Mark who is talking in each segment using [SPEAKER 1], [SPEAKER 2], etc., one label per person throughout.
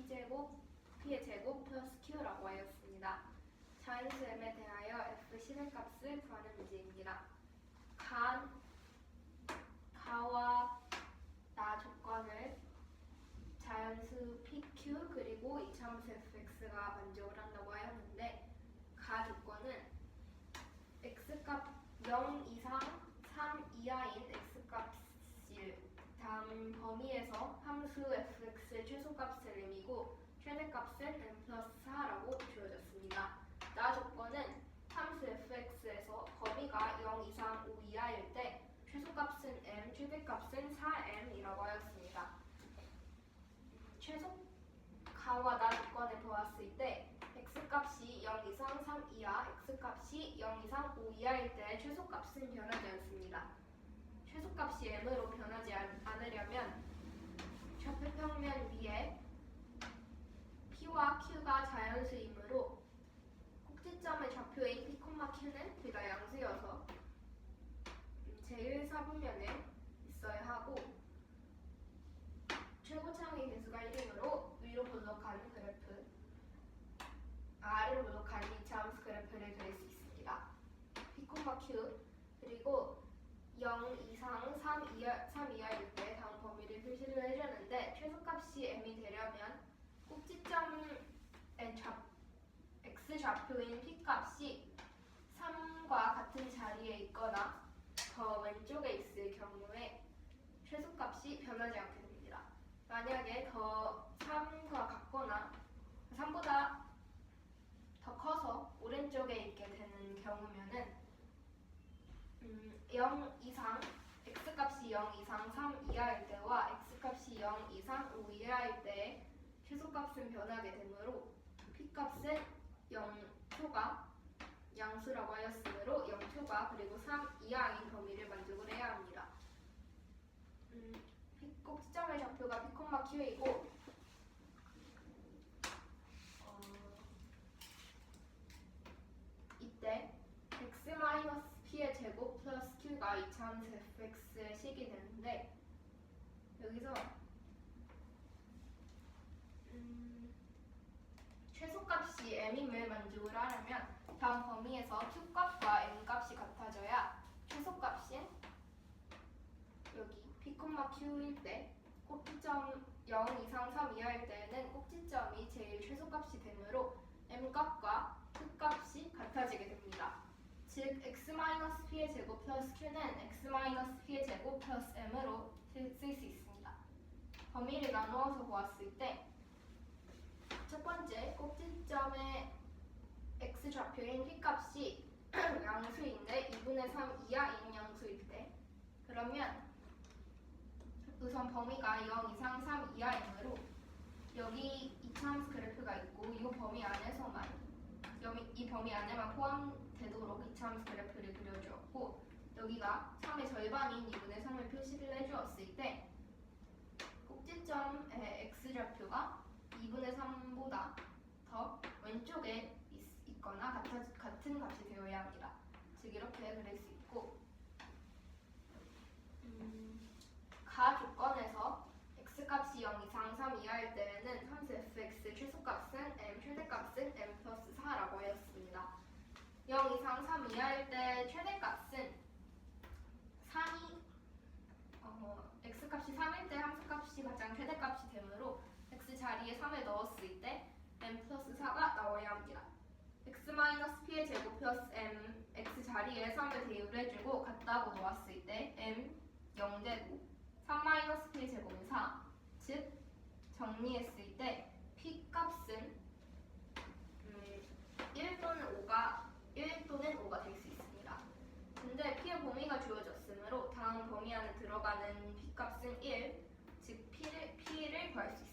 [SPEAKER 1] p의 제곱 플러스 q라고 하였습니다. 자연수 m에 대하여 f 신의 값을 구하는 문제입니다. 가와 나 조건을 자연수 pq 그리고 이차함수 fx가 만족을 한다고 하였는데, 가 조건은 x값 0 이상 3 이하인 x값일 다음 범위에서 함수 fx의 최소값을 m이고 최대값은 m 플러스 4라고 주어졌습니다. 나 조건은 함수 fx에서 범위가 0 이상 5 이하일 때 최소값은 m, 최대값은 4m이라고 하였습니다. 가와 나 조건을 보았을 때 x값이 0 이상 3 이하, x값이 0 이상 5 이하일 때 최소값은 변하지 않습니다. 최소값이 m으로 변하지 않으려면 좌표평면 위에 p와 q가 자연수이므로 꼭지점의 좌표인 p, q는 둘 다 양수여서 제1사분면에 있어야 하고, 최고차항의 개수가 1이므로 위로 볼록한 그래프, 아래로 볼록한 이차함수 그래프를 그릴 수 있습니다. p, q 그리고 0 이상 3 이하일 때 다음 범위를 표시를 해주는데, 최소값이 m이 되려면 꼭지점의 x좌표인 p값이 3과 같은 자리에 있거나 더 왼쪽에 있을 경우에 최소값이 변하지 않게 됩니다. 만약에 더 3과 같거나 3보다 더 커서 오른쪽에 있게 되는 경우면은 0 이상 x값이 0 이상 3 이하일 때와 x값이 0 이상 5 이하일 때 최소값은 변하게 되므로 p값은 0초가 양수라고 하였으므로 0초가 그리고 3 이하인 범위를 만족을 해야 합니다. 꼭지점의 좌표가 p, q이고 이때 x-p의 제곱 플러스 q가 이차함수 fx의 식이 되는데, 여기서 최소값이 m임을 만족을 하려면 다음 범위에서 q값과 m값이 같아져야 최소값인 여기 p, q일 때 꼭지점 0 이상 3 이하일 때는 꼭지점이 제일 최소값이 되므로 m값과 q값이 같아지게 됩니다. 즉 x-p의 제곱 플러스 q는 x-p의 제곱 플러스 m으로 쓸 수 있습니다. 범위를 나누어서 보았을 때 첫 번째, 꼭지점의 x좌표인 p값이 양수인데 2분의 3 이하인 양수일 때, 그러면 우선 범위가 0 이상 3 이하이므로 여기 이차함수 그래프가 있고 이 범위 안에서만, 이 범위 안에만 포함되도록 이차함수 그래프를 그려주었고, 여기가 3의 절반인 2분의 3을 표시를 해주었을 때 꼭지점의 x좌표가 2분의 3보다 더 왼쪽에 있거나 같은 값이 되어야 합니다. 즉 이렇게 그릴 수 있고, 가 조건에서 x값이 0 이상 3 이하일 때에는 함수 fx 최소값은 m, 최대값은 m 플러스 4라고 하였습니다. 0 이상 3 이하일 때 최대값은 3이 x값이 3일 때 함수값이 가장 최대값이 되므로 x 자리에 3을 넣었을 때 m 플러스 4가 나와야 합니다. x-p의 제곱 플러스 m, x 자리에 3을 대입해주고 같다고 놓았을 때 m 0되고 3-p의 제곱은 4, 즉 정리했을 때 p값은 1 또는 5가 될 수 있습니다. 근데 p의 범위가 주어졌으므로 다음 범위 안에 들어가는 p값은 1, 즉 p를 구할 수 있습니다.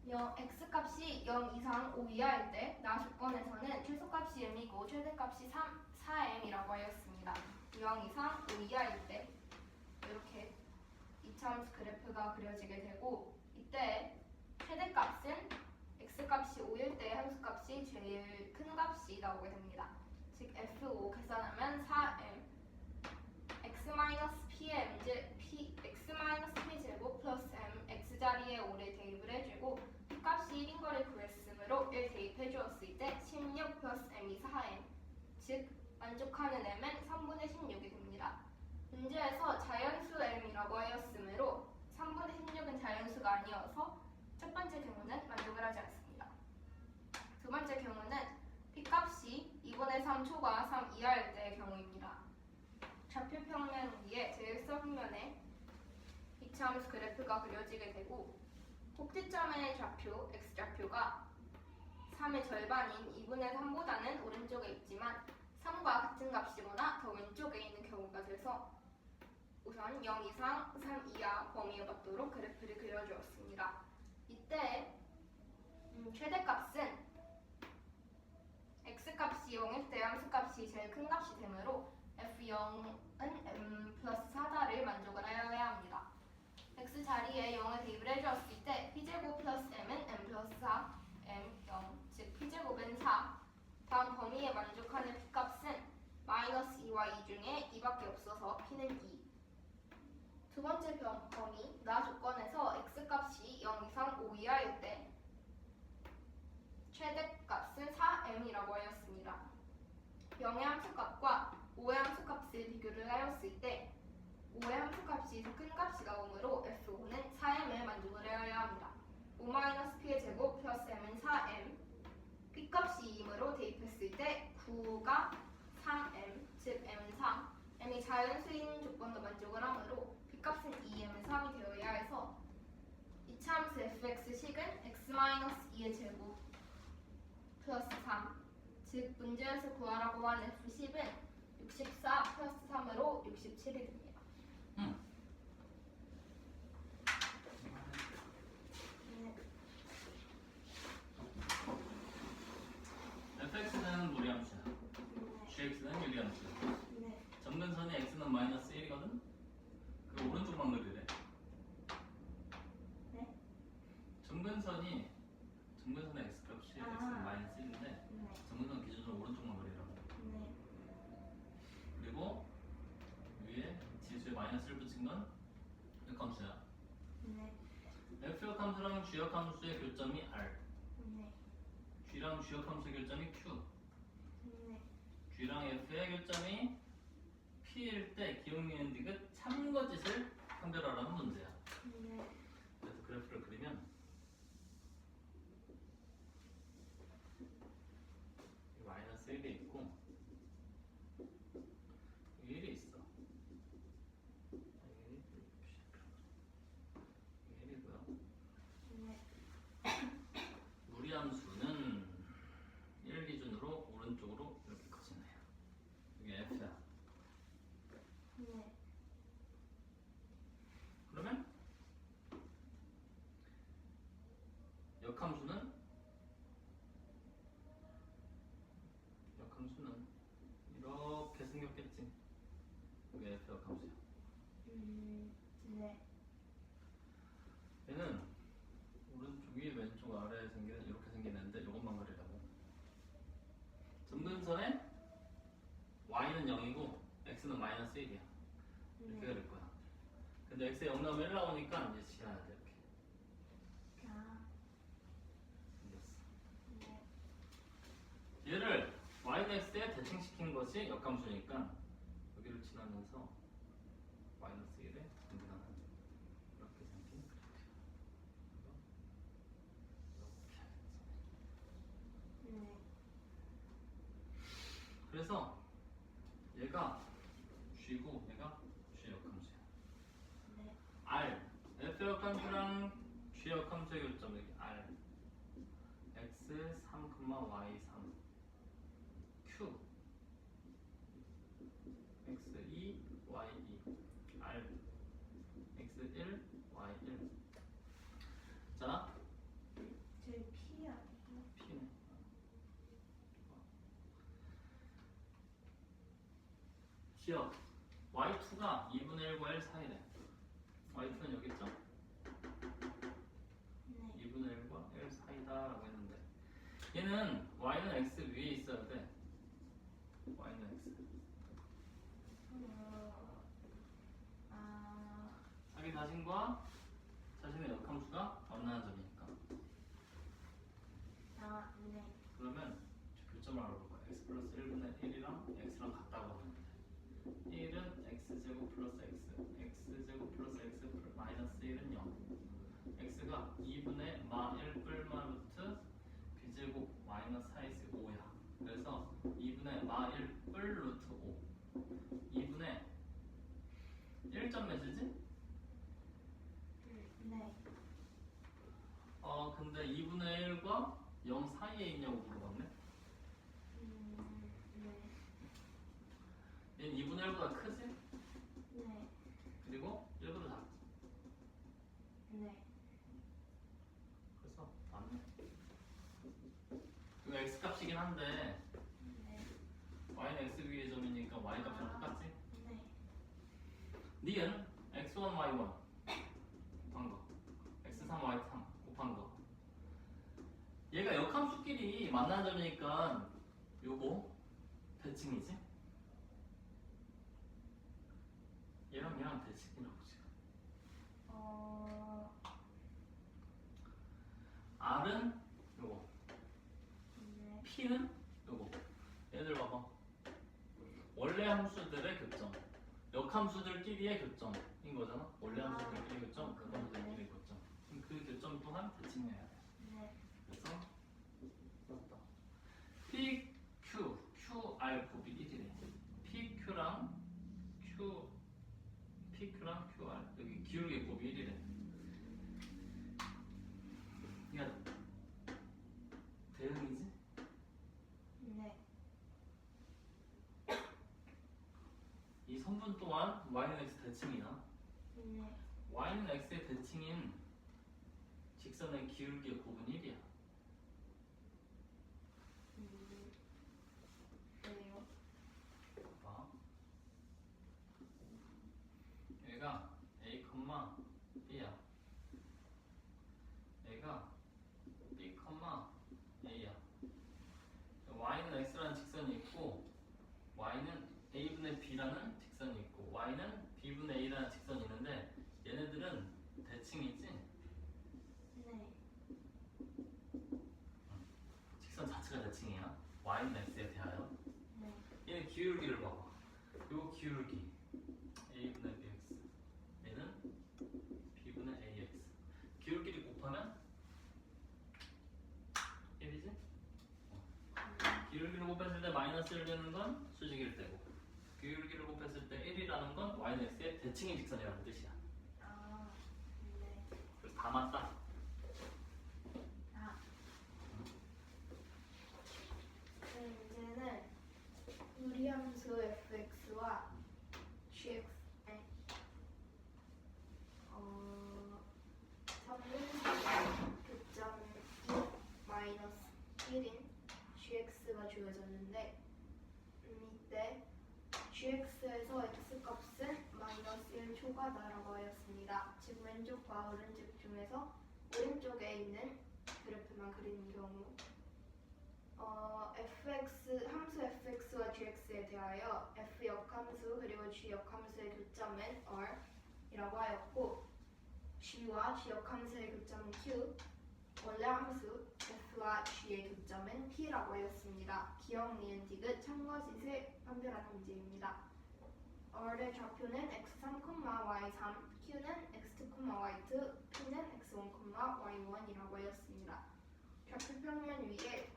[SPEAKER 1] x값이 0 이상 5 이하일 때 나 조건에서는 최소값이 m이고 최대값이 4m이라고 하였습니다. 0 이상 5 이하일 때 이렇게 이차함수 그래프가 그려지게 되고, 이때 최대값은 x값이 5일 때 함수값이 제일 큰 값이 나오게 됩니다. 즉 f5 계산하면 4m x-p의 제곱 플러스 m x자리에 5를 대입을 해주고 평면 위에 제일선면에 이차함수 그래프가 그려지게 되고 꼭지점의 좌표, x좌표가 3의 절반인 2분의 3보다는 오른쪽에 있지만 3과 같은 값이거나 더 왼쪽에 있는 경우가 돼서 우선 0 이상, 3 이하 범위에 맞도록 그래프를 그려주었습니다. 이때 최대값은 x값이 0일 때 함수값이 제일 큰 값이 되므로 f0은 m 플러스 4다를 만족을 하여야 합니다. x 자리에 0을 대입을 해주었을 때 p제곱 플러스 m은 m 플러스 4, m 0, 즉 p제곱은 4. 다음 범위에 만족하는 p값은 마이너스 2와 2 중에 2밖에 없어서 p는 2. 두 번째 범위, 나 조건에서 x값이 0 이상 5 이하일 때 최대값은 4m이라고 하였습니다. 0의 함수값과 5의 함수값을 비교를 하였을 때 5의 함수값이 더 큰 값이 나오므로 f5는 4m을 만족을 하여야 합니다. 5-p의 제곱 플러스 m은 4m, p값이 2이므로 대입했을 때 9가 3m, 즉 m은 3, m이 자연수인 조건도 만족을 하므로 p값은 2, m은 3이 되어야 해서 이차함수 fx식은 x-2의 제곱 플러스 3, 즉 문제에서 구하라고 한 f10은 64 플러스 3으로 67이 됩니다.
[SPEAKER 2] fx는 무리함수야. gx는 유리함수야. 점근선의 x는 마이너스 1이거든? 그럼 오른쪽만 그리래. 점근선의 x값이 x는 마이너스 1인데 점근선 기준으로 오른쪽만 그리라고. 그리고 위에 지수에 마이너스 1 붙인 건 역함수야. f 역함수랑 g 역함수의 교점이 r, g랑 g 역함수의 교점이 q, g랑 f의 교점이 p일 때 기억, 니은, 디귿 참거짓을 판별하라는 문제야. 그래서 그래프를 그리면 마이너스 1이 있고 1이 있어. 1이고요. 무리함수는 1 기준으로 오른쪽으로 이렇게 커지네요. 이게 f야. 그러면 역함수는 이렇게 생겼겠지. 이게 f 역함수야. 얘는 오른쪽이 왼쪽 아래에 생기는 이렇게 생기는데 이것만 그리라고. 점근선에 y는 0이고 x는 마이너스 1이야. 이렇게 그릴 거야. 근데 x에 0 나오면 1 나오니까 이제 지나야 돼. 이렇게 생겼어. 얘를 yx에 대칭시킨 것이 역함수니까 여기를 지나면서 마이너스 1에 분분하는 이렇게 생긴 그래프야. 그래서 얘가 g고 얘가 g 역함수야. r, f 역함수랑 g 역함수의 교점 여기 r, x 3, y 3, q, x 2, y 2, r, x 1, y 1. 자,
[SPEAKER 1] 제 p 아니에요?
[SPEAKER 2] p네. 기억 y2가 2분의 1과 1 사이래. y2는 여기 있죠? 2분의 1과 1 사이다 라고 했는데 얘는 y는 x 위에 있어야 돼. y는 x. 자기 자신과 자신의 역함수가 만나는 점이니까. 그러면 교점을 알아볼 거야. x 플러스 1분의 1이랑 x랑 같다고 하는데 1은 x제곱 플러스 x제곱 플러스 x 마이너스 1은 0, x가 2분의 마 1 뿔마 루트 b제곱 마이너스 4x 5야. 그래서 2분의 마 1 뿔 루트 5, 2분의 1점 몇이지?
[SPEAKER 1] 네.
[SPEAKER 2] 근데 2분의 1과 0 사이에 있냐고 물어봤네.
[SPEAKER 1] 네.
[SPEAKER 2] 얘는 2분의 1보다 크지?
[SPEAKER 1] 네.
[SPEAKER 2] 그리고 1보다 작지.
[SPEAKER 1] 네.
[SPEAKER 2] 그래서 맞네. 이거 x 값이긴 한데
[SPEAKER 1] 네.
[SPEAKER 2] y는 x 위의 점이니까 y 값이랑 똑같지?
[SPEAKER 1] 네.
[SPEAKER 2] 니은 x1, y1 곱한 거, x3, y3 곱한 거. 얘가 역함수끼리 만나는 점이니까 요거 대칭이지? 얘랑 대칭이라고 지금. R은 요거,
[SPEAKER 1] 네.
[SPEAKER 2] P는 요거. 얘들 봐봐. 원래 함수들의 교점, 역함수들끼리의 교점인 거잖아. 원래 함수들끼리 교점, 극함수들끼리 교점. 그럼 그 교점 또한 대칭해야 돼.
[SPEAKER 1] 네.
[SPEAKER 2] 그래서 맞다. PQ, QR 곱이 1이래. PQ랑 QR 여기 기울기 곱이 1이래. 그러니까 대응이지?
[SPEAKER 1] 네.
[SPEAKER 2] 이 선분 또한 y는 x 대칭이야.
[SPEAKER 1] 네.
[SPEAKER 2] y는 x의 대칭인 직선의 기울기의 곱은 1이야.
[SPEAKER 1] 왜요?
[SPEAKER 2] 봐봐. 얘가 a, b야. 얘가 b, a야. y는 x라는 직선이 있고 y는 a분의 b라는 직선이 있고 y는 b분의 a라는 직선이 있는데 얘네들은 대칭이지?
[SPEAKER 1] 네.
[SPEAKER 2] 직선 자체가 대칭이야. y는 x에 대하여.
[SPEAKER 1] 네.
[SPEAKER 2] 얘는 기울기를 봐봐. 요 기울기 a분의 bx, 얘는 b분의 ax. 기울기를 곱하면 1이지? 기울기를 곱했을 때 마이너스 1 되는 건 수직일 때고, 기울기를 곱했을 때 1이라는 건 y는 x의 대칭인 직선이라는 뜻이야.
[SPEAKER 1] 네.
[SPEAKER 2] 그래서 다 맞다.
[SPEAKER 1] 이제는 무리함수 fx와 gx 점근선의 교점 마이너스 1인 gx가 주어졌는데 이때 gx에서 x값은 마이너스 1초과다라고 하였습니다. 즉 왼쪽과 오른쪽 중에서 오른쪽에 있는 그래프만 그리는 경우 함수 fx와 gx에 대하여 f 역함수 그리고 g 역함수의 교점은 r이라고 하였고 g와 g 역함수의 교점은 q, 원래 함수 f와 g의 교점은 p라고 하였습니다. 기억, 니은, 디귿, 참과 짓의 판별한 문제입니다. r의 좌표는 x3, y3, q는 x2, y2, p는 x1, y1이라고 하였습니다. 좌표 평면 위에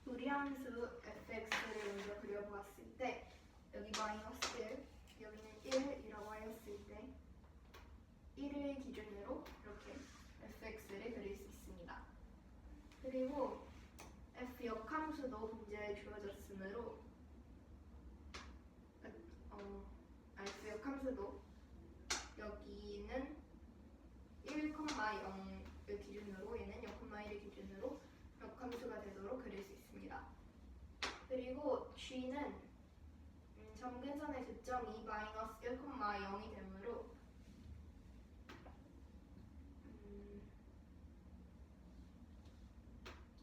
[SPEAKER 1] 무리함수 fx를 먼저 그려보았을 때 여기 마이너스 1, 여기는 1이라고 하였을 때 1을 기준으로 이렇게 fx를 그릴 수 있습니다. 그리고 f 역함수도 문제에 주어졌으므로 f 역함수도 여기는 1,0을 기준으로 얘는 0,1을 기준으로 역함수가 되도록 그릴 수 있습니다. 그리고 g는 점근선의 교점이 마이너스 1,0이 되므로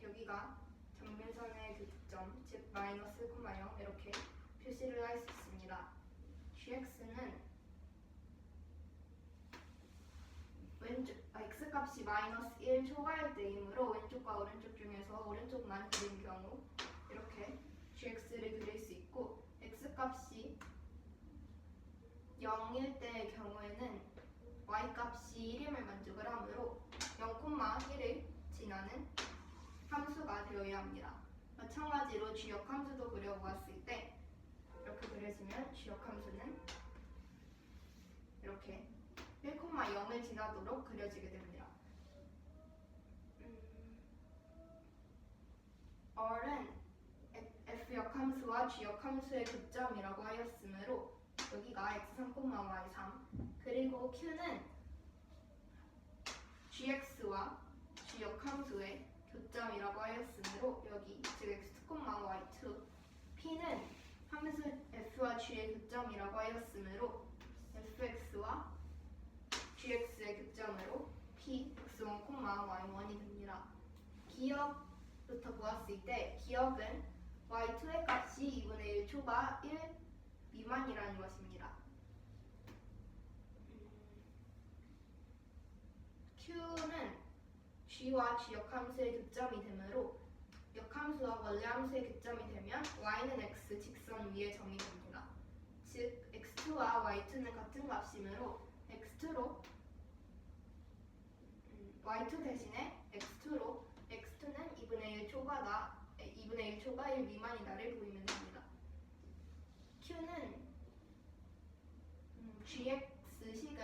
[SPEAKER 1] 여기가 점근선의 교점, 즉 마이너스 1,0 이렇게 표시를 할 수 있습니다. gx는 x값이 마이너스 1 초과일 때이므로 왼쪽과 오른쪽 중에서 오른쪽만 그린 경우 이렇게 gx를 그릴 수 있고 x값이 0일 때의 경우에는 y값이 1임을 만족을 하므로 0,1을 지나는 함수가 되어야 합니다. 마찬가지로 g 역함수도 그려보았을 때 이렇게 그려지면 그러면 G역함수는 이렇게 1,0을 지나도록 그려지게 됩니다. R은 F역함수와 G역함수의 교점이라고 하였으므로 여기가 x3, y3 그리고 Q는 gx와 g역함수의 교점이라고 하였으므로 여기 즉 x2, y2 P는 함수 f와 g의 교점이라고 하였으므로 fx와 gx의 교점으로 p x1, y1이 됩니다. 기역부터 보았을 때 기역은 y2의 값이 2분의 1 초과 1 미만이라는 것입니다. Q는 g와 g역함수의 교점이 되므로 역함수와 원래함수의 교점이 되면 y는 x 직선 위의 점이 됩니다. 즉 x2와 y2는 같은 값이므로 x2로 y2 대신에 x2로 x2는 2분의 1 초과다 2분의 1 초과 1 미만이다를 보이면 됩니다. Q는 gx식은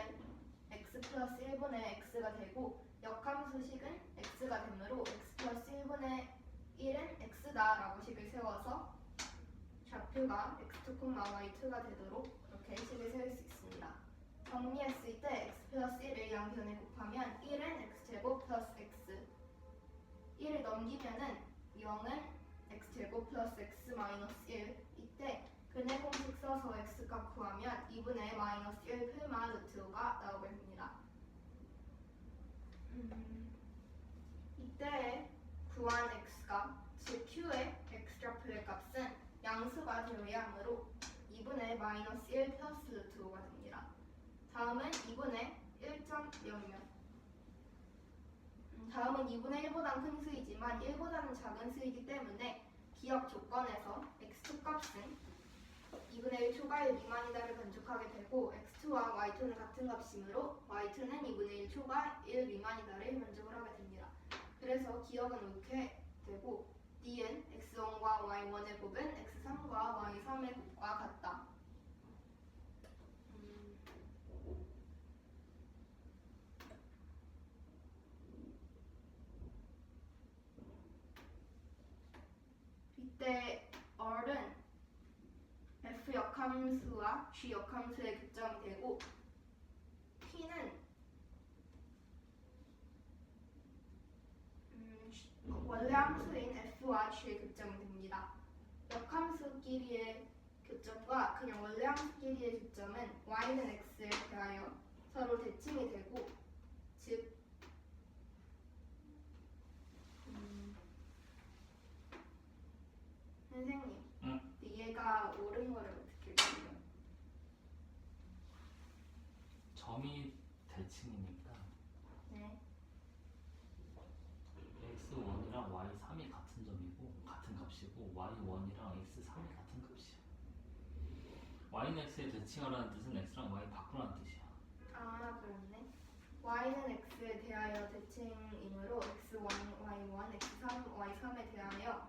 [SPEAKER 1] x 플러스 1분의 x가 되고 역함수식은 x가 되므로 x 플러스 1분의 1은 x다 라고 식을 세워서 좌표가 x2, y2가 되도록 이렇게 식을 세울 수 있습니다. 정리했을 때 x 플러스 1을 양변에 곱하면 1은 x제곱 플러스 x 1을 넘기면은 0은 x제곱 플러스 x 마이너스 1 이때 근해 공식 써서 x값 구하면 2분의 마이너스 1 풀마 루트 5가 나오게 됩니다. 이때 구한 x값, 즉 q의 x좌표의 값은 양수가 되어야 하므로 2분의 마이너스 1 플러스 루트 5가 됩니다. 다음은 2분의 1.00 다음은 2분의 1보다 큰 수이지만 1보다는 작은 수이기 때문에 기억 조건에서 x2 값은 2분의 1 초과 1 미만이다를 간접하게 되고 x2와 y2는 같은 값이므로 y2는 2분의 1 초과 1 미만이다를 만족을 하게 됩니다. 그래서 기억은 이렇게 되고 D은 x1과 y1의 곱은 x3과 y3의 곱과 같다. 이때 R은 F역함수와 G역함수의 교점이 되고 P는 원래 함수인 F와 G의 교점이 됩니다. 역함수끼리의 교점과 그냥 원래 함수끼리의 교점은 Y는 X에 대하여 서로 대칭이 되고 즉 선생님 얘가 옳은 거를 어떻게 보세요?
[SPEAKER 2] 점이 대칭이니까
[SPEAKER 1] 네.
[SPEAKER 2] x1이랑 y3이 같은 점이고 같은 값이고 y1이랑 x3이 같은 값이야. y는 x에 대칭하라는 뜻은 x랑 y 바꾸라는 뜻이야.
[SPEAKER 1] 아 그렇네. Y는 X에 대하여 대칭이므로 X1, Y1, X3, Y3에 대하여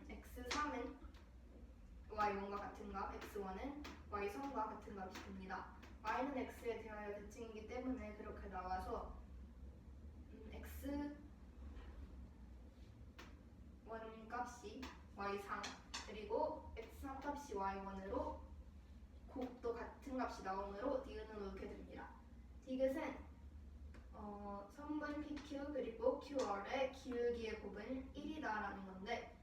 [SPEAKER 1] X3은 Y1과 같은 값, X1은 Y3과 같은 값이 됩니다. Y는 X에 대하여 대칭이기 때문에 그렇게 나와서 X1 값이 Y3 그리고 X3 값이 Y1으로 곱도 같은 값이 나오므로 디귿은 옳게 됩니다. 디귿은 선분 PQ 그리고 QR의 기울기의 곱은 1이다라는 건데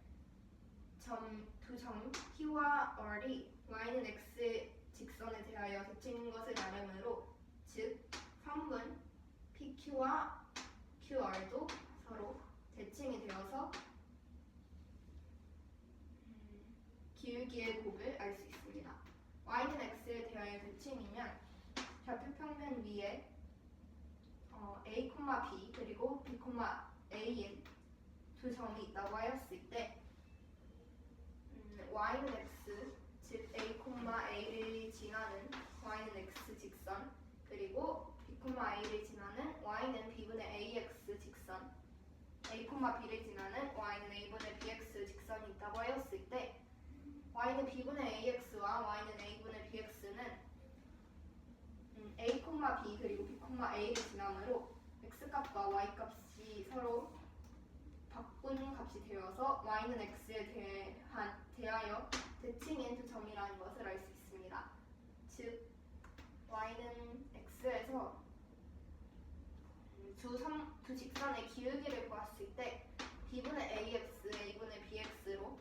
[SPEAKER 1] 두 점 Q와 R이 Y는 X 직선에 대하여 대칭인 것을 나름으로 즉 선분 PQ와 QR도 서로 대칭이 되어서 기울기의 곱을 알 수 있습니다. Y는 X에 대하여 대칭이면 좌표 평면 위에 A, B 그리고 B, A인 두 점이 있다고 하였을 때 Y는 X 즉 A, A를 지나는 Y는 X 직선 그리고 B, A를 지나는 Y는 B분의 AX 직선 A, B를 지나는 Y는 A분의 BX 직선이 있다고 하였을 때 Y는 B분의 AX와 값과 y는 a분의 bx는 a, b 그리고 b, a를 지나므로 x 값과 y 값이 서로 바꾼 값이 되어서 y는 x에 대하여 대칭인 두 점이라는 것을 알 수 있습니다. 즉 y는 x에서 두 직선의 기울기를 보았을 때 b분의 ax, a분의 bx로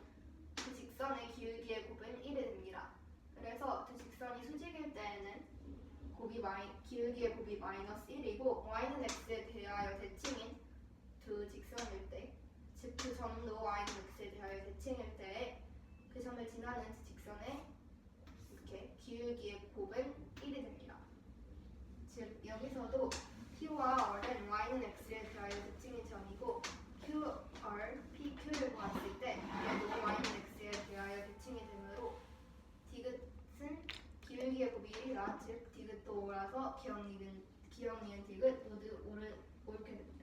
[SPEAKER 1] 두 직선의 기울기의 곱은 1이 됩니다. 그래서 두 직선이 수직일 때에는 기울기의 곱이 마이너스 1이고 y는 x에 대하여 대칭인 두 직선일 때, 즉 그 점도 y는 x에 대하여 대칭일 때에 그 점을 지나는 두 직선의 이렇게 기울기의 곱은 1이 됩니다. 즉 여기서도 Q와 R은 y는 x에 대하여 대칭인 점이고 QR, PQ를 보았을 때 얘도 y는 x에 대하여 대칭이 되므로 디귿은 기울기의 곱이 1이다. 즉 디귿도 5라서 기억, 니은, 디귿 모두 옳게 됩니다.